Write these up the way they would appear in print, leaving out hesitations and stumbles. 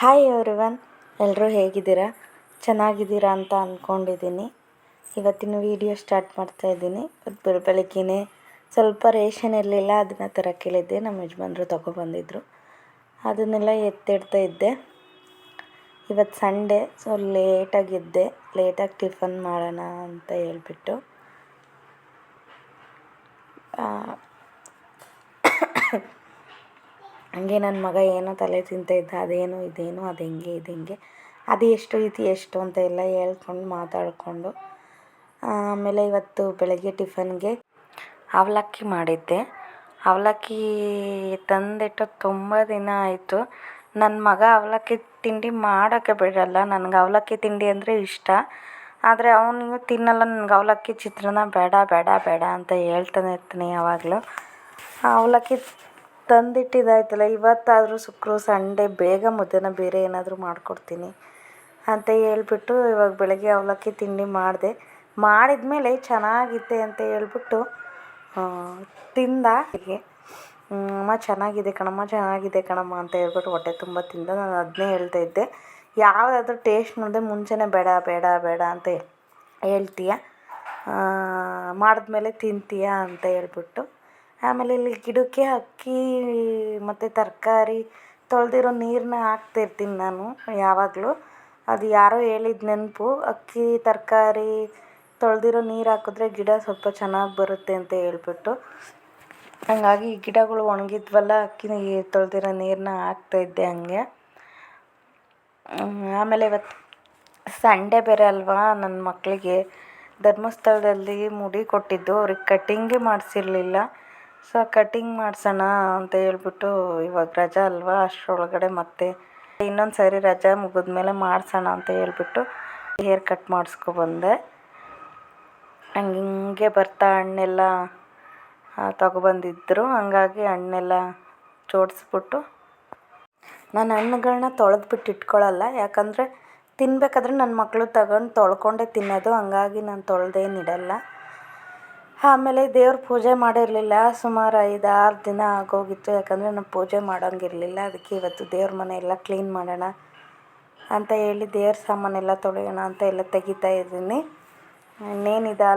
Hi everyone, ಎಲ್ಲರೂ ಹೇಗಿದ್ದೀರಾ? ಚೆನ್ನಾಗಿದ್ದೀರಾ ಅಂತ ಅಂದ್ಕೊಂಡಿದ್ದೀನಿ. ಇವತ್ತಿನ ವೀಡಿಯೋ ಸ್ಟಾರ್ಟ್ ಮಾಡ್ತಾಯಿದ್ದೀನಿ. ಬೆಳಗ್ಗೆನೇ ಸ್ವಲ್ಪ ರೇಷನ್ ಇರಲಿಲ್ಲ, ಅದನ್ನು ತರಕ್ಕೆ ಕೇಳಿದ್ದೆ. ನಮ್ಮ ಯಜಮಾನ್ರು ತೊಗೊಬಂದಿದ್ರು, ಅದನ್ನೆಲ್ಲ ಎತ್ತಿಡ್ತಾ ಇದ್ದೆ. ಇವತ್ತು ಸಂಡೇ, ಸೊ ಲೇಟಾಗಿ ಟಿಫನ್ ಮಾಡೋಣ ಅಂತ ಹೇಳ್ಬಿಟ್ಟು ಹಂಗೆ ನನ್ನ ಮಗ ಏನೋ ತಲೆ ತಿಂತಾಯಿದ್ದ, ಅದೇನು ಇದೇನು, ಅದು ಹೆಂಗೆ ಇದು ಹೆಂಗೆ, ಅದು ಎಷ್ಟು ಇದು ಎಷ್ಟು ಅಂತ ಎಲ್ಲ ಹೇಳ್ಕೊಂಡು ಮಾತಾಡಿಕೊಂಡು ಆಮೇಲೆ ಇವತ್ತು ಬೆಳಗ್ಗೆ ಟಿಫನ್ಗೆ ಅವಲಕ್ಕಿ ಮಾಡಿದ್ದೆ. ಅವಲಕ್ಕಿ ತಂದಿಟ್ಟು ತುಂಬ ದಿನ ಆಯಿತು. ನನ್ನ ಮಗ ಅವಲಕ್ಕಿ ತಿಂಡಿ ಮಾಡೋಕ್ಕೆ ಬಿಡಲ್ಲ. ನನಗೆ ಅವಲಕ್ಕಿ ತಿಂಡಿ ಅಂದರೆ ಇಷ್ಟ, ಆದರೆ ಅವನಿಗೂ ತಿನ್ನಲ್ಲ. ನನಗೆ ಅವಲಕ್ಕಿ ಚಿತ್ರಾನ್ನ ಬೇಡ ಬೇಡ ಬೇಡ ಅಂತ ಹೇಳ್ತಾನೆ ಇರ್ತೀನಿ ಯಾವಾಗಲೂ. ಅವಲಕ್ಕಿ ತಂದಿಟ್ಟಿದ್ದಾಯ್ತಲ್ಲ, ಇವತ್ತಾದರೂ ಸಂಡೇ ಬೇಗ ಮುದ್ದೆನ ಬೇರೆ ಏನಾದರೂ ಮಾಡಿಕೊಡ್ತೀನಿ ಅಂತ ಹೇಳ್ಬಿಟ್ಟು ಇವಾಗ ಬೆಳಗ್ಗೆ ಅವಲಕ್ಕಿ ತಿಂಡಿ ಮಾಡಿದ್ಮೇಲೆ ಚೆನ್ನಾಗಿದೆ ಅಂತ ಹೇಳ್ಬಿಟ್ಟು ತಿಂದ. ಹೀಗೆ ಅಮ್ಮ ಚೆನ್ನಾಗಿದೆ ಕಣಮ್ಮ ಅಂತ ಹೇಳ್ಬಿಟ್ಟು ಹೊಟ್ಟೆ ತುಂಬ ತಿಂದ. ನಾನು ಅದನ್ನೇ ಹೇಳ್ತಾಯಿದ್ದೆ, ಯಾವುದಾದ್ರೂ ಟೇಸ್ಟ್ ನೋಡಿದೆ ಮುಂಚೆನೇ ಬೇಡ ಬೇಡ ಬೇಡ ಅಂತ ಹೇಳ್ತೀಯ, ಮಾಡಿದ್ಮೇಲೆ ತಿಂತೀಯ ಅಂತ ಹೇಳ್ಬಿಟ್ಟು. ಆಮೇಲೆ ಇಲ್ಲಿ ಗಿಡಕ್ಕೆ ಅಕ್ಕಿ ಮತ್ತು ತರಕಾರಿ ತೊಳೆದಿರೋ ನೀರನ್ನ ಹಾಕ್ತಿರ್ತೀನಿ ನಾನು ಯಾವಾಗಲೂ. ಅದು ಯಾರೋ ಹೇಳಿದ ನೆನಪು, ಅಕ್ಕಿ ತರಕಾರಿ ತೊಳೆದಿರೋ ನೀರು ಹಾಕಿದ್ರೆ ಗಿಡ ಸ್ವಲ್ಪ ಚೆನ್ನಾಗಿ ಬರುತ್ತೆ ಅಂತ ಹೇಳ್ಬಿಟ್ಟು. ಹಾಗಾಗಿ ಗಿಡಗಳು ಒಣಗಿದ್ವಲ್ಲ, ಅಕ್ಕಿ ತೊಳೆದಿರೋ ನೀರನ್ನ ಹಾಕ್ತಾಯಿದ್ದೆ ಹಂಗೆ. ಆಮೇಲೆ ಇವತ್ತು ಸಂಡೇ ಬೇರೆ ಅಲ್ವಾ, ನನ್ನ ಮಕ್ಕಳಿಗೆ ಧರ್ಮಸ್ಥಳದಲ್ಲಿ ಮುಡಿ ಕೊಟ್ಟಿದ್ದು, ಅವ್ರಿಗೆ ಕಟ್ಟಿಂಗೇ ಮಾಡಿಸಿರ್ಲಿಲ್ಲ. ಸೊ ಕಟ್ಟಿಂಗ್ ಮಾಡಿಸೋಣ ಅಂತ ಹೇಳ್ಬಿಟ್ಟು ಇವಾಗ ರಜಾ ಅಲ್ವಾ, ಅಷ್ಟರೊಳಗಡೆ ಮತ್ತೆ ಇನ್ನೊಂದು ಸರಿ ರಜಾ ಮುಗಿದ್ಮೇಲೆ ಮಾಡಿಸೋಣ ಅಂತ ಹೇಳ್ಬಿಟ್ಟು ಹೇರ್ ಕಟ್ ಮಾಡಿಸ್ಕೊಬಂದೆ. ಹಂಗೆ ಬರ್ತಾ ಹಣ್ಣೆಲ್ಲ ತೊಗೊಬಂದಿದ್ರು, ಹಂಗಾಗಿ ಹಣ್ಣೆಲ್ಲ ಜೋಡಿಸ್ಬಿಟ್ಟು ನಾನು ಹಣ್ಣುಗಳನ್ನ ತೊಳೆದ್ಬಿಟ್ಟು ಇಟ್ಕೊಳ್ಳಲ್ಲ. ಯಾಕಂದರೆ ತಿನ್ನಬೇಕಾದ್ರೆ ನನ್ನ ಮಕ್ಕಳು ತಗೊಂಡು ತೊಳ್ಕೊಂಡೇ ತಿನ್ನೋದು, ಹಂಗಾಗಿ ನಾನು ತೊಳೆದೇನಿಡಲ್ಲ. ಆಮೇಲೆ ದೇವ್ರ ಪೂಜೆ ಮಾಡಿರಲಿಲ್ಲ, ಸುಮಾರು 5-6 ದಿನ ಆಗೋಗಿತ್ತು. ಯಾಕಂದರೆ ನಾನು ಪೂಜೆ ಮಾಡೋಂಗಿರಲಿಲ್ಲ. ಅದಕ್ಕೆ ಇವತ್ತು ದೇವ್ರ ಮನೆ ಎಲ್ಲ ಕ್ಲೀನ್ ಮಾಡೋಣ ಅಂತ ಹೇಳಿ ದೇವ್ರ ಸಾಮಾನೆಲ್ಲ ತೊಳೆಯೋಣ ಅಂತ ಎಲ್ಲ ತೆಗಿತಾ ಇದ್ದೀನಿ. ಇನ್ನೇನಿದೆ,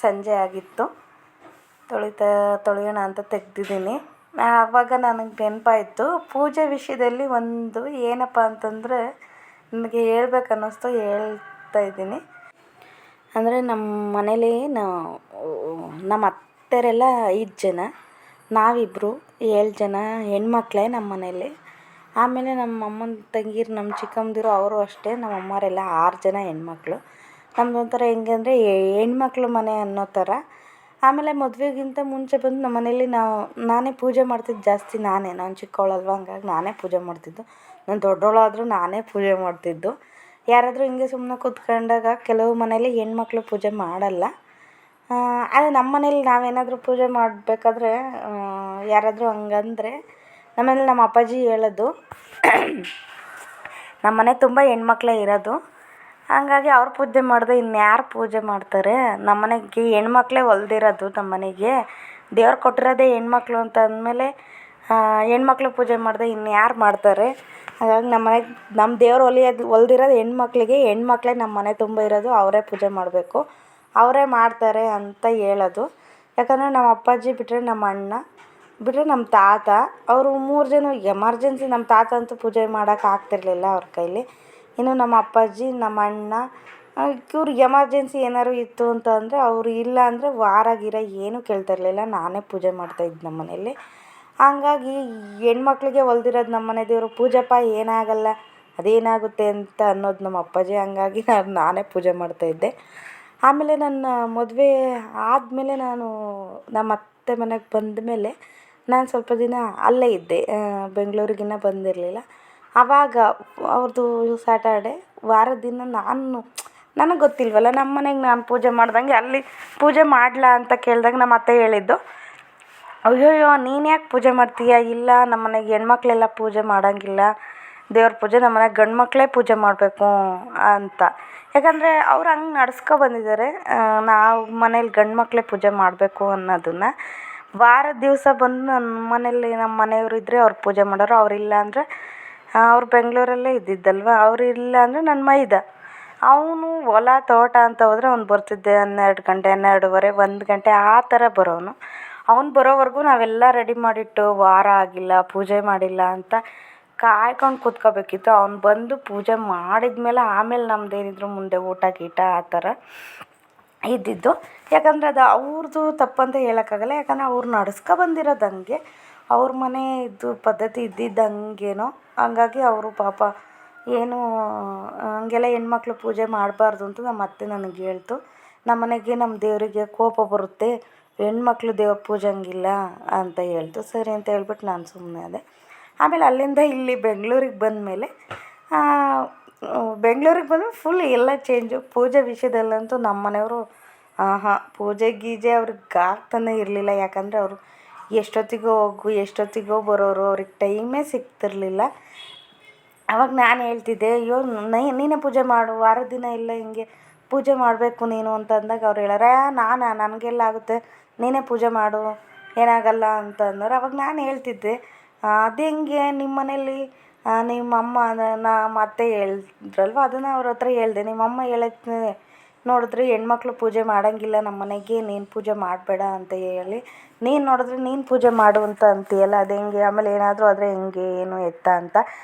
ಸಂಜೆ ಆಗಿತ್ತು, ತೊಳೆಯೋಣ ಅಂತ ತೆಗ್ದಿದ್ದೀನಿ. ಆವಾಗ ನನಗೆ ನೆನಪಾಯಿತು ಪೂಜೆ ವಿಷಯದಲ್ಲಿ ಒಂದು ಏನಪ್ಪ ಅಂತಂದರೆ ನನಗೆ ಹೇಳ್ಬೇಕನ್ನಿಸ್ತು, ಹೇಳ್ತಾ ಇದ್ದೀನಿ. ಅಂದರೆ ನಮ್ಮ ಮನೇಲಿ ನಮ್ಮ ಅತ್ತೆಯರೆಲ್ಲ 5 ಜನ, ನಾವಿಬ್ಬರು 7 ಜನ ಹೆಣ್ಮಕ್ಳೇ ನಮ್ಮ ಮನೇಲಿ. ಆಮೇಲೆ ನಮ್ಮ ಅಮ್ಮನ ತಂಗೀರು, ನಮ್ಮ ಚಿಕ್ಕಮ್ಮದಿರು ಅವರು ಅಷ್ಟೇ, ನಮ್ಮ ಅಮ್ಮರೆಲ್ಲ 6 ಜನ ಹೆಣ್ಮಕ್ಳು. ನಮ್ಮದೊಂಥರ ಹೆಂಗೆ ಅಂದರೆ ಹೆಣ್ಮಕ್ಳು ಮನೆ ಅನ್ನೋ ಥರ. ಆಮೇಲೆ ಮದುವೆಗಿಂತ ಮುಂಚೆ ಬಂದು ನಮ್ಮ ಮನೇಲಿ ನಾನೇ ಪೂಜೆ ಮಾಡ್ತಿದ್ದು ಜಾಸ್ತಿ. ನಾನು ಚಿಕ್ಕವಳಲ್ವ, ಹಂಗಾಗಿ ನಾನೇ ಪೂಜೆ ಮಾಡ್ತಿದ್ದು. ನಾನು ದೊಡ್ಡವಳಾದರೂ ನಾನೇ ಪೂಜೆ ಮಾಡ್ತಿದ್ದು. ಯಾರಾದರೂ ಹಿಂಗೆ ಸುಮ್ಮನೆ ಕೂತ್ಕೊಂಡಾಗ ಕೆಲವು ಮನೇಲಿ ಹೆಣ್ಮಕ್ಳು ಪೂಜೆ ಮಾಡಲ್ಲ. ಆದರೆ ನಮ್ಮ ಮನೇಲಿ ನಾವೇನಾದರೂ ಪೂಜೆ ಮಾಡಬೇಕಾದ್ರೆ ಯಾರಾದರೂ ಹಂಗಂದರೆ ನಮ್ಮನೇಲಿ ನಮ್ಮ ಅಪ್ಪಾಜಿ ಹೇಳೋದು, ನಮ್ಮ ಮನೆ ತುಂಬ ಹೆಣ್ಮಕ್ಳೇ ಇರೋದು, ಹಂಗಾಗಿ ಅವ್ರು ಪೂಜೆ ಮಾಡಿದೆ ಇನ್ಯಾರು ಪೂಜೆ ಮಾಡ್ತಾರೆ, ನಮ್ಮ ಮನೆಗೆ ಹೆಣ್ಮಕ್ಳೇ ಹೊಲ್ದಿರೋದು, ನಮ್ಮ ಮನೆಗೆ ದೇವ್ರು ಕೊಟ್ಟಿರೋದೇ ಹೆಣ್ಮಕ್ಳು ಅಂತ ಅಂದಮೇಲೆ ಹೆಣ್ಮಕ್ಳು ಪೂಜೆ ಮಾಡಿದೆ ಇನ್ಯಾರು ಮಾಡ್ತಾರೆ. ಹಾಗಾಗಿ ನಮ್ಮ ದೇವ್ರು ಹೊಲ್ದಿರೋದು ಹೆಣ್ಮಕ್ಳೇ ನಮ್ಮ ಮನೆ ತುಂಬ ಇರೋದು, ಅವರೇ ಪೂಜೆ ಮಾಡಬೇಕು, ಅವರೇ ಮಾಡ್ತಾರೆ ಅಂತ ಹೇಳೋದು. ಯಾಕಂದರೆ ನಮ್ಮ ಅಪ್ಪಾಜಿ ಬಿಟ್ಟರೆ ನಮ್ಮ ಅಣ್ಣ ಬಿಟ್ಟರೆ ನಮ್ಮ ತಾತ, ಅವರು 3 ಜನ ಎಮರ್ಜೆನ್ಸಿ. ನಮ್ಮ ತಾತ ಅಂತೂ ಪೂಜೆ ಮಾಡೋಕೆ ಆಗ್ತಿರ್ಲಿಲ್ಲ ಅವ್ರ ಕೈಲಿ. ಇನ್ನು ನಮ್ಮ ಅಪ್ಪಾಜಿ, ನಮ್ಮ ಅಣ್ಣ, ಇವ್ರಿಗೆ ಎಮರ್ಜೆನ್ಸಿ ಏನಾದ್ರು ಇತ್ತು ಅಂತ ಅಂದರೆ ಅವರು ಇಲ್ಲ ಅಂದರೆ ವಾರ ಗೀರ ಏನೂ ಕೇಳ್ತಿರ್ಲಿಲ್ಲ, ನಾನೇ ಪೂಜೆ ಮಾಡ್ತಾಯಿದ್ದು ನಮ್ಮ ಮನೇಲಿ. ಹಂಗಾಗಿ ಹೆಣ್ಮಕ್ಳಿಗೆ ಹೊಲ್ದಿರೋದು ನಮ್ಮ ಮನೆ ದೇವರು, ಪೂಜೆಪ್ಪ ಏನಾಗಲ್ಲ, ಅದೇನಾಗುತ್ತೆ ಅಂತ ಅನ್ನೋದು ನಮ್ಮ ಅಪ್ಪಾಜಿ. ಹಂಗಾಗಿ ನಾನೇ ಪೂಜೆ ಮಾಡ್ತಾಯಿದ್ದೆ. ಆಮೇಲೆ ನನ್ನ ಮದುವೆ ಆದಮೇಲೆ ನಾನು ನಮ್ಮ ಅತ್ತೆ ಮನೆಗೆ ಬಂದ ಮೇಲೆ ನಾನು ಸ್ವಲ್ಪ ದಿನ ಅಲ್ಲೇ ಇದ್ದೆ, ಬೆಂಗಳೂರಿಗಿನ್ನ ಬಂದಿರಲಿಲ್ಲ. ಆವಾಗ ಅವ್ರದ್ದು ಸ್ಯಾಟರ್ಡೆ ವಾರದ ದಿನ ನನಗೆ ಗೊತ್ತಿಲ್ವಲ್ಲ, ನಮ್ಮ ಮನೆಗೆ ನಾನು ಪೂಜೆ ಮಾಡ್ದಂಗೆ ಅಲ್ಲಿ ಪೂಜೆ ಮಾಡಲಾ ಅಂತ ಕೇಳಿದಾಗ ನಮ್ಮ ಅತ್ತೆ ಹೇಳಿದ್ದು, ಅಯ್ಯೋಯ್ಯೋ ನೀನು ಯಾಕೆ ಪೂಜೆ ಮಾಡ್ತೀಯ, ಇಲ್ಲ ನಮ್ಮ ಮನೆಗೆ ಹೆಣ್ಮಕ್ಳೆಲ್ಲ ಪೂಜೆ ಮಾಡೋಂಗಿಲ್ಲ, ದೇವ್ರ ಪೂಜೆ ನಮ್ಮ ಮನೆಗೆ ಗಂಡು ಮಕ್ಕಳೇ ಪೂಜೆ ಮಾಡಬೇಕು ಅಂತ. ಯಾಕಂದರೆ ಅವ್ರು ಹಂಗೆ ನಡ್ಸ್ಕೊಬಂದಿದ್ದಾರೆ, ನಾವು ಮನೇಲಿ ಗಂಡು ಮಕ್ಕಳೇ ಪೂಜೆ ಮಾಡಬೇಕು ಅನ್ನೋದನ್ನು. ವಾರದ ದಿವಸ ಬಂದು ನಮ್ಮ ಮನೇಲಿ ನಮ್ಮ ಮನೆಯವರು ಇದ್ದರೆ ಅವ್ರು ಪೂಜೆ ಮಾಡೋರು, ಅವರಿಲ್ಲ ಅಂದರೆ ಅವ್ರು ಬೆಂಗಳೂರಲ್ಲೇ ಇದ್ದಿದ್ದಲ್ವ, ಅವ್ರು ಇಲ್ಲ ಅಂದರೆ ನನ್ನ ಮೈದ. ಅವನು ಹೊಲ ತೋಟ ಅಂತ ಹೋದರೆ ಅವ್ನು ಬರ್ತಿದ್ದೆ 12 ಗಂಟೆ 12:30 1 ಗಂಟೆ ಆ ಥರ ಬರೋನು. ಅವ್ನು ಬರೋವರೆಗೂ ನಾವೆಲ್ಲ ರೆಡಿ ಮಾಡಿಟ್ಟು ವಾರ ಆಗಿಲ್ಲ ಪೂಜೆ ಮಾಡಿಲ್ಲ ಅಂತ ಕಾಯ್ಕೊಂಡು ಕೂತ್ಕೋಬೇಕಿತ್ತು. ಅವ್ನು ಬಂದು ಪೂಜೆ ಮಾಡಿದ ಮೇಲೆ ಆಮೇಲೆ ನಮ್ಮದೇನಿದ್ರು ಮುಂದೆ ಊಟ ಗೀಟ ಆ ಥರ ಇದ್ದಿದ್ದು. ಯಾಕಂದರೆ ಅದು ಅವ್ರದ್ದು ತಪ್ಪಂತ ಹೇಳೋಕ್ಕಾಗಲ್ಲ, ಯಾಕಂದರೆ ಅವ್ರು ನಡ್ಸ್ಕೊ ಬಂದಿರೋದು ಹಂಗೆ, ಅವ್ರ ಮನೆ ಇದು ಪದ್ಧತಿ ಇದ್ದಿದ್ದು ಹಂಗೇನೋ. ಹಂಗಾಗಿ ಅವರು ಪಾಪ ಏನು ಹಂಗೆಲ್ಲ ಹೆಣ್ಮಕ್ಳು ಪೂಜೆ ಮಾಡಬಾರ್ದು ಅಂತ ನಮ್ಮ ಅತ್ತೆ ನನಗೆ ಹೇಳ್ತು. ನಮ್ಮ ಮನೆಗೆ ನಮ್ಮ ದೇವರಿಗೆ ಕೋಪ ಬರುತ್ತೆ, ಹೆಣ್ಮಕ್ಳು ದೇವ್ರ ಪೂಜೆ ಹಂಗಿಲ್ಲ ಅಂತ ಹೇಳ್ತು. ಸರಿ ಅಂತ ಹೇಳ್ಬಿಟ್ಟು ನಾನು ಸುಮ್ಮನೆ ಆದೆ. ಆಮೇಲೆ ಅಲ್ಲಿಂದ ಇಲ್ಲಿ ಬೆಂಗಳೂರಿಗೆ ಬಂದಮೇಲೆ ಫುಲ್ ಎಲ್ಲ ಚೇಂಜು. ಪೂಜೆ ವಿಷಯದಲ್ಲಂತೂ ನಮ್ಮ ಮನೆಯವರು ಪೂಜೆ ಗೀಜೆ ಅವ್ರಿಗೆ ಆಗ್ತಾನೆ ಇರಲಿಲ್ಲ. ಯಾಕಂದರೆ ಅವರು ಎಷ್ಟೊತ್ತಿಗೋ ಹೋಗು ಎಷ್ಟೊತ್ತಿಗೋ ಬರೋರು, ಅವ್ರಿಗೆ ಟೈಮೇ ಸಿಗ್ತಿರ್ಲಿಲ್ಲ. ಅವಾಗ ನಾನು ಹೇಳ್ತಿದ್ದೆ, ಅಯ್ಯೋ ನೀನೇ ಪೂಜೆ ಮಾಡು, ವಾರದ ದಿನ ಇಲ್ಲ ಹಿಂಗೆ ಪೂಜೆ ಮಾಡಬೇಕು ನೀನು ಅಂತ ಅಂದಾಗ ಅವ್ರು ಹೇಳಾರೆ, ನನಗೆಲ್ಲ ಆಗುತ್ತೆ, ನೀನೇ ಪೂಜೆ ಮಾಡು ಏನಾಗಲ್ಲ ಅಂತ ಅಂದರು. ಅವಾಗ ನಾನು ಹೇಳ್ತಿದ್ದೆ, ಅದು ಹೆಂಗೆ ನಿಮ್ಮ ಮನೇಲಿ ನಿಮ್ಮಮ್ಮ ನಮ್ಮ ಅತ್ತೆ ಹೇಳಿದ್ರಲ್ವ, ಅದನ್ನು ಅವ್ರ ಹತ್ರ ಹೇಳಿದೆ. ನಿಮ್ಮಮ್ಮ ಹೇಳಕ್ಕೆ ನೋಡಿದ್ರೆ ಹೆಣ್ಮಕ್ಳು ಪೂಜೆ ಮಾಡೋಂಗಿಲ್ಲ ನಮ್ಮ ಮನೆಗೆ, ನೀನು ಪೂಜೆ ಮಾಡಬೇಡ ಅಂತ ಹೇಳಿ, ನೀನು ನೋಡಿದ್ರೆ ನೀನು ಪೂಜೆ ಮಾಡು ಅಂತ ಅಂತೀಯಲ್ಲ, ಅದು ಹೆಂಗೆ, ಆಮೇಲೆ ಏನಾದರೂ ಆದರೆ ಹೆಂಗೆ ಏನು ಎತ್ತ ಅಂತ.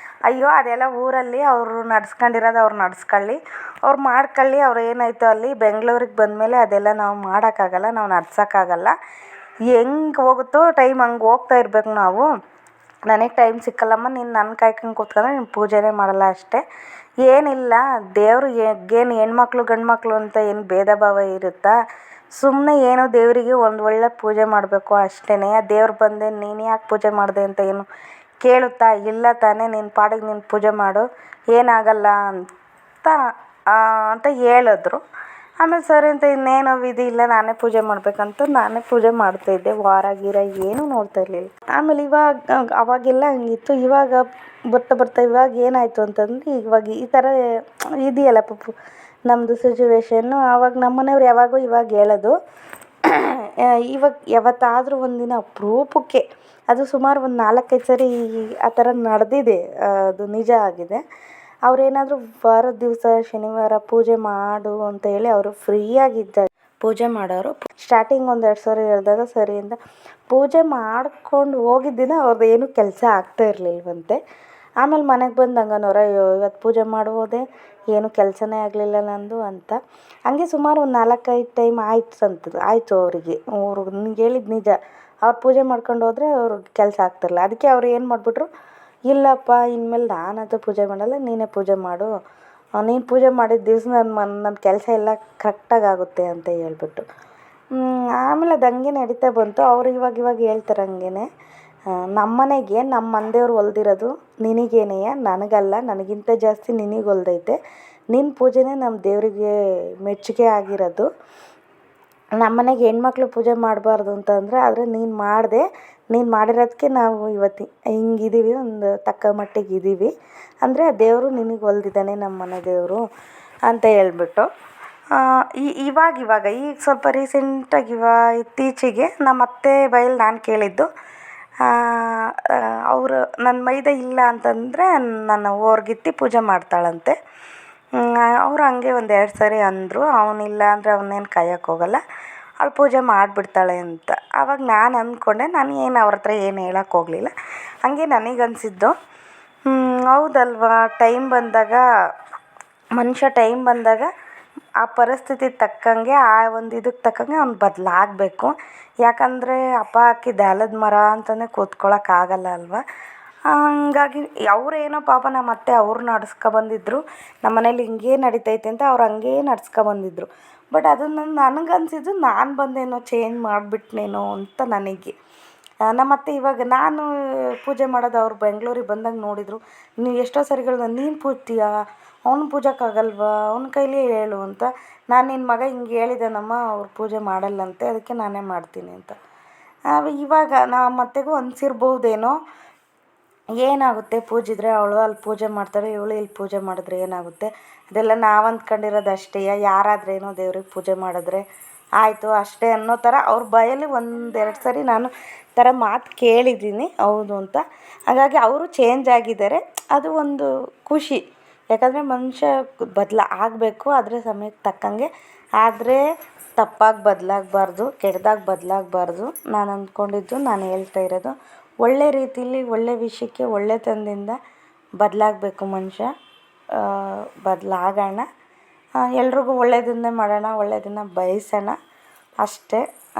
ಅಯ್ಯೋ ಅದೆಲ್ಲ ಊರಲ್ಲಿ ಅವರು ನಡ್ಸ್ಕೊಂಡಿರೋದು ಅವ್ರು ನಡ್ಸ್ಕೊಳ್ಳಿ, ಅವ್ರು ಮಾಡ್ಕೊಳ್ಳಿ, ಅವ್ರು ಏನಾಯಿತು ಅಲ್ಲಿ ಬೆಂಗಳೂರಿಗೆ ಬಂದಮೇಲೆ ಅದೆಲ್ಲ ನಾವು ಮಾಡೋಕ್ಕಾಗಲ್ಲ, ನಾವು ನಡ್ಸೋಕ್ಕಾಗಲ್ಲ. ಹೆಂಗೆ ಹೋಗುತ್ತೋ ಟೈಮ್ ಹಂಗೆ ಹೋಗ್ತಾ ಇರಬೇಕು ನಾವು. ನನಗೆ ಟೈಮ್ ಸಿಕ್ಕಲ್ಲಮ್ಮ, ನೀನು ನನ್ನ ಕಾಯ್ಕೊಂಡು ಕೂತ್ಕೊಂಡ್ರೆ ನೀನು ಪೂಜೆನೇ ಮಾಡಲ್ಲ ಅಷ್ಟೇ, ಏನಿಲ್ಲ. ದೇವರು ಏನು ಹೆಣ್ಮಕ್ಳು ಗಂಡು ಮಕ್ಕಳು ಅಂತ ಏನು ಭೇದ ಭಾವ ಇರುತ್ತಾ? ಸುಮ್ಮನೆ ಏನೋ ದೇವರಿಗೆ ಒಂದು ಒಳ್ಳೆ ಪೂಜೆ ಮಾಡಬೇಕು ಅಷ್ಟೇ. ದೇವ್ರು ಬಂದೆ ನೀನು ಯಾಕೆ ಪೂಜೆ ಮಾಡಿದೆ ಅಂತ ಏನು ಕೇಳುತ್ತಾ? ಇಲ್ಲ ತಾನೇ, ನಿನ್ನ ಪಾಡಿಗೆ ನೀನು ಪೂಜೆ ಮಾಡು, ಏನಾಗಲ್ಲ ಅಂತ ಹೇಳಿದ್ರು. ಆಮೇಲೆ ಸರಿ ಅಂತ ಇನ್ನೇನೋ ವಿಧಿ ಇಲ್ಲ, ನಾನೇ ಪೂಜೆ ಮಾಡಬೇಕಂತ ನಾನೇ ಪೂಜೆ ಮಾಡ್ತಾಯಿದ್ದೆ. ವಾರ ಗೀರ ಏನೂ ನೋಡ್ತಾ ಇರಲಿಲ್ಲ. ಆಮೇಲೆ ಅವಾಗೆಲ್ಲ ಹಂಗಿತ್ತು. ಇವಾಗ ಬರ್ತಾ ಇವಾಗ ಏನಾಯಿತು ಅಂತಂದ್ರೆ, ಇವಾಗ ಈ ಥರ ಇದೆಯಲ್ಲ ನಮ್ಮದು ಸಿಚುವೇಶನ್ನು. ಆವಾಗ ನಮ್ಮ ಮನೆಯವ್ರು ಯಾವಾಗೋ ಇವಾಗ ಹೇಳೋದು, ಇವಾಗ ಯಾವತ್ತಾದರೂ ಒಂದಿನ ಅಪರೂಪಕ್ಕೆ, ಅದು ಸುಮಾರು ಒಂದು 4-5 ಸರಿ ಆ ಥರ ನಡೆದಿದೆ, ಅದು ನಿಜ ಆಗಿದೆ. ಅವರೇನಾದರೂ ವಾರದ ದಿವಸ ಶನಿವಾರ ಪೂಜೆ ಮಾಡು ಅಂತ ಹೇಳಿ ಅವರು ಫ್ರೀಯಾಗಿದ್ದಾಗ ಪೂಜೆ ಮಾಡೋರು. ಸ್ಟಾರ್ಟಿಂಗ್ 1-2 ಸರಿ ಹೇಳಿದಾಗ ಸರಿ ಅಂತ ಪೂಜೆ ಮಾಡ್ಕೊಂಡು ಹೋಗಿದ್ದಿನ ಅವ್ರದ್ದು ಏನೂ ಕೆಲಸ ಆಗ್ತಾ ಇರಲಿಲ್ವಂತೆ. ಆಮೇಲೆ ಮನೆಗೆ ಬಂದು ಹಂಗನೋರ, ಅಯ್ಯೋ ಇವತ್ತು ಪೂಜೆ ಮಾಡೋದೆ ಏನು ಕೆಲಸನೇ ಆಗಲಿಲ್ಲ ನಂದು ಅಂತ. ಹಂಗೆ ಸುಮಾರು ಒಂದು 4-5 ಟೈಮ್ ಆಯಿತು ಅವರಿಗೆ. ಅವರು ಹೇಳಿದ್ದು ನಿಜ, ಅವ್ರು ಪೂಜೆ ಮಾಡ್ಕೊಂಡು ಹೋದರೆ ಅವ್ರಿಗೆ ಕೆಲಸ ಆಗ್ತಿರಲಿಲ್ಲ. ಅದಕ್ಕೆ ಅವ್ರು ಏನು ಮಾಡಿಬಿಟ್ರು, ಇಲ್ಲಪ್ಪ ಇನ್ಮೇಲೆ ನಾನಂತೂ ಪೂಜೆ ಮಾಡಲ್ಲ, ನೀನೇ ಪೂಜೆ ಮಾಡು, ನೀನು ಪೂಜೆ ಮಾಡಿದ ದಿವಸ ನನ್ನ ಕೆಲಸ ಎಲ್ಲ ಕರೆಕ್ಟಾಗಿ ಆಗುತ್ತೆ ಅಂತ ಹೇಳ್ಬಿಟ್ಟು. ಆಮೇಲೆ ಅದು ಹಂಗೆ ನಡೀತಾ ಬಂತು. ಅವ್ರು ಇವಾಗ ಹೇಳ್ತಾರೆ ಹಂಗೇ, ನಮ್ಮ ಮನೆಗೆ ನಮ್ಮ ಮನೆದೇವ್ರು ಹೊಲ್ದಿರೋದು ನಿನಗೇನೆಯ, ನನಗಲ್ಲ, ನನಗಿಂತ ಜಾಸ್ತಿ ನಿನಗೆ ಹೊಲ್ದೈತೆ. ನಿನ್ನ ಪೂಜೆನೇ ನಮ್ಮ ದೇವರಿಗೆ ಮೆಚ್ಚುಗೆ ಆಗಿರೋದು. ನಮ್ಮ ಮನೆಗೆ ಹೆಣ್ಮಕ್ಳು ಪೂಜೆ ಮಾಡಬಾರ್ದು ಅಂತಂದರೆ, ಆದರೆ ನೀನು ಮಾಡಿದೆ, ನೀನು ಮಾಡಿರೋದಕ್ಕೆ ನಾವು ಇವತ್ತು ಹಿಂಗಿದ್ದೀವಿ, ಒಂದು ತಕ್ಕ ಮಟ್ಟಿಗೆ ಇದ್ದೀವಿ ಅಂದರೆ ದೇವರು ನಿನಗೆ ಹೊಲ್ದಿದ್ದಾನೆ ನಮ್ಮ ಮನೆ ದೇವರು ಅಂತ ಹೇಳ್ಬಿಟ್ಟು. ಇವಾಗ ಈಗ ಸ್ವಲ್ಪ ರೀಸೆಂಟಾಗಿ ಇತ್ತೀಚೆಗೆ ನಮ್ಮ ಅತ್ತೆ ಬಾಯಲ್ಲಿ ನಾನು ಕೇಳಿದ್ದು, ಅವರು ನನ್ನ ಮೈದ ಇಲ್ಲ ಅಂತಂದರೆ ನನ್ನ ಓರ್ಗಿತ್ತಿ ಪೂಜೆ ಮಾಡ್ತಾಳಂತೆ. ಅವರು ಹಂಗೆ 1-2 ಸರಿ ಅಂದರು, ಅವನಿಲ್ಲ ಅಂದರೆ ಅವನ್ನೇನು ಕಾಯೋಕ್ಕೆ ಹೋಗಲ್ಲ, ಅವಳು ಪೂಜೆ ಮಾಡಿಬಿಡ್ತಾಳೆ ಅಂತ. ಆವಾಗ ನಾನು ಅಂದ್ಕೊಂಡೆ, ನಾನು ಏನು ಅವ್ರ ಹತ್ರ ಏನು ಹೇಳೋಕ್ಕೆ ಹೋಗಲಿಲ್ಲ. ಹಾಗೆ ನನಗನ್ಸಿದ್ದು, ಹೌದಲ್ವಾ, ಮನುಷ್ಯ ಟೈಮ್ ಬಂದಾಗ ಆ ಪರಿಸ್ಥಿತಿ ತಕ್ಕಂಗೆ, ಆ ಒಂದು ಇದಕ್ಕೆ ತಕ್ಕಂಗೆ ಅವ್ನು ಬದಲಾಗಬೇಕು. ಯಾಕಂದರೆ ಅಪ್ಪ ಹಾಕಿದ ಆಲದ ಮರ ಅಂತಲೇ ಕೂತ್ಕೊಳ್ಳೋಕ್ಕಾಗಲ್ಲ ಅಲ್ವ. ಹಂಗಾಗಿ ಅವರೇನೋ ಪಾಪ ನಮ್ಮ ಅತ್ತೆ ಅವ್ರು ನಡ್ಸ್ಕೊಬಂದಿದ್ರು, ನಮ್ಮ ಮನೇಲಿ ಹಿಂಗೇ ನಡೀತೈತೆ ಅಂತ ಅವ್ರು ಹಂಗೇ ನಡ್ಸ್ಕೊಬಂದಿದ್ರು. ಬಟ್ ಅದನ್ನು ನನಗನ್ಸಿದ್ದು, ನಾನು ಬಂದೇನೋ ಚೇಂಜ್ ಮಾಡಿಬಿಟ್ನೇನೋ ಅಂತ ನನಗೆ. ನಮ್ಮ ಅತ್ತೆ ಇವಾಗ ನಾನು ಪೂಜೆ ಮಾಡೋದು ಅವ್ರು ಬೆಂಗಳೂರಿಗೆ ಬಂದಾಗ ನೋಡಿದರು. ನೀವು ಎಷ್ಟೋ ಸರಿಗಳು ನೀನು ಪೂಜ್ತೀಯಾ, ಅವ್ನು ಪೂಜಕ್ಕಾಗಲ್ವಾ, ಅವ್ನ ಕೈಲಿ ಹೇಳು ಅಂತ. ನಾನು ನಿನ್ನ ಮಗ ಹಿಂಗೆ ಹೇಳಿದ್ದಾನಮ್ಮ, ಅವ್ರು ಪೂಜೆ ಮಾಡಲ್ಲಂತೆ, ಅದಕ್ಕೆ ನಾನೇ ಮಾಡ್ತೀನಿ ಅಂತ. ಇವಾಗ ನಮ್ಮ ಅತ್ತೆಗೂ ಅನಿಸಿರ್ಬೋದೇನೋ, ಏನಾಗುತ್ತೆ ಪೂಜಿದ್ರೆ ಅವಳು ಅಲ್ಲಿ ಪೂಜೆ ಮಾಡ್ತಾಳೆ, ಇವಳು ಇಲ್ಲಿ ಪೂಜೆ ಮಾಡಿದ್ರೆ ಏನಾಗುತ್ತೆ? ಅದೆಲ್ಲ ನಾವು ಅಂದ್ಕೊಂಡಿರೋದು ಅಷ್ಟೇ. ಯಾರಾದ್ರೇನು ದೇವ್ರಿಗೆ ಪೂಜೆ ಮಾಡಿದ್ರೆ ಆಯಿತು ಅಷ್ಟೇ ಅನ್ನೋ ಥರ ಅವ್ರ ಬಾಯಲ್ಲಿ ಒಂದೆರಡು ಸರಿ ನಾನು ಥರ ಮಾತು ಕೇಳಿದ್ದೀನಿ, ಹೌದು ಅಂತ. ಹಾಗಾಗಿ ಅವರು ಚೇಂಜ್ ಆಗಿದ್ದಾರೆ, ಅದು ಒಂದು ಖುಷಿ. ಯಾಕಂದರೆ ಮನುಷ್ಯ ಆಗಬೇಕು, ಆದರೆ ಸಮಯಕ್ಕೆ ತಕ್ಕಂಗೆ. ಆದರೆ ತಪ್ಪಾಗಿ ಬದಲಾಗಬಾರ್ದು, ಕೆಟ್ಟದಾಗಿ ಬದಲಾಗಬಾರ್ದು. ನಾನು ಅಂದ್ಕೊಂಡಿದ್ದು, ನಾನು ಹೇಳ್ತಾ ಇರೋದು ಒಳ್ಳೆ ರೀತಿಲಿ, ಒಳ್ಳೆ ವಿಷಯಕ್ಕೆ ಒಳ್ಳೆತನದಿಂದ ಬದಲಾಗಬೇಕು ಮನುಷ್ಯ. ಬದಲಾಗೋಣ, ಎಲ್ರಿಗೂ ಒಳ್ಳೆಯದನ್ನೇ ಮಾಡೋಣ, ಒಳ್ಳೆಯದನ್ನು ಬಯಸೋಣ.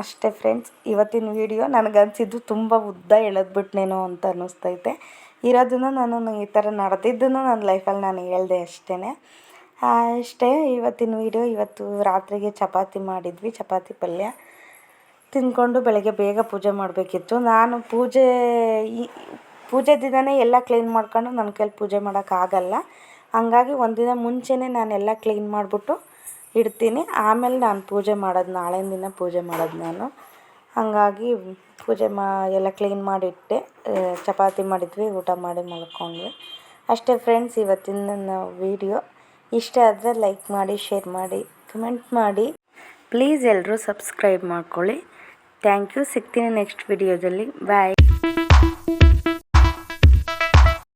ಅಷ್ಟೇ ಫ್ರೆಂಡ್ಸ್. ಇವತ್ತಿನ ವೀಡಿಯೋ ನನಗನ್ಸಿದ್ದು ತುಂಬ ಉದ್ದ ಎಳೆದ್ಬಿಟ್ನೇನೋ ಅಂತ ಅನ್ನಿಸ್ತೈತೆ. ಇರೋದನ್ನು ನಾನು ಈ ಥರ ನಡೆದಿದ್ದನ್ನು ನನ್ನ ಲೈಫಲ್ಲಿ ನಾನು ಹೇಳಿದೆ ಅಷ್ಟೇ ಇವತ್ತಿನ ವೀಡಿಯೋ. ಇವತ್ತು ರಾತ್ರಿಗೆ ಚಪಾತಿ ಮಾಡಿದ್ವಿ, ಚಪಾತಿ ಪಲ್ಯ ತಿಂದ್ಕೊಂಡು ಬೆಳಗ್ಗೆ ಬೇಗ ಪೂಜೆ ಮಾಡಬೇಕಿತ್ತು. ನಾನು ಪೂಜೆ ದಿನವೇ ಎಲ್ಲ ಕ್ಲೀನ್ ಮಾಡ್ಕೊಂಡು ನನ್ನ ಕೈಲಿ ಪೂಜೆ ಮಾಡೋಕ್ಕಾಗಲ್ಲ. ಹಂಗಾಗಿ ಒಂದಿನ ಮುಂಚೆನೇ ನಾನೆಲ್ಲ ಕ್ಲೀನ್ ಮಾಡಿಬಿಟ್ಟು ಇಡ್ತೀನಿ. ಆಮೇಲೆ ನಾನು ಪೂಜೆ ಮಾಡೋದು, ನಾಳಿನ ದಿನ ಪೂಜೆ ಮಾಡೋದು ನಾನು. ಹಾಗಾಗಿ ಎಲ್ಲ ಕ್ಲೀನ್ ಮಾಡಿಟ್ಟೆ. ಚಪಾತಿ ಮಾಡಿದ್ವಿ, ಊಟ ಮಾಡಿ ಮಲ್ಕೊಂಡ್ವಿ. ಅಷ್ಟೇ ಫ್ರೆಂಡ್ಸ್ ಇವತ್ತಿನ ನನ್ನ ವೀಡಿಯೋ. ಇಷ್ಟ ಆದರೆ ಲೈಕ್ ಮಾಡಿ, ಶೇರ್ ಮಾಡಿ, ಕಮೆಂಟ್ ಮಾಡಿ. ಪ್ಲೀಸ್ ಎಲ್ಲರೂ ಸಬ್ಸ್ಕ್ರೈಬ್ ಮಾಡ್ಕೊಳ್ಳಿ. Thank you. ಸಿಗ್ತೀನಿ ನೆಕ್ಸ್ಟ್ ವಿಡಿಯೋದಲ್ಲಿ. ಬಾಯ್.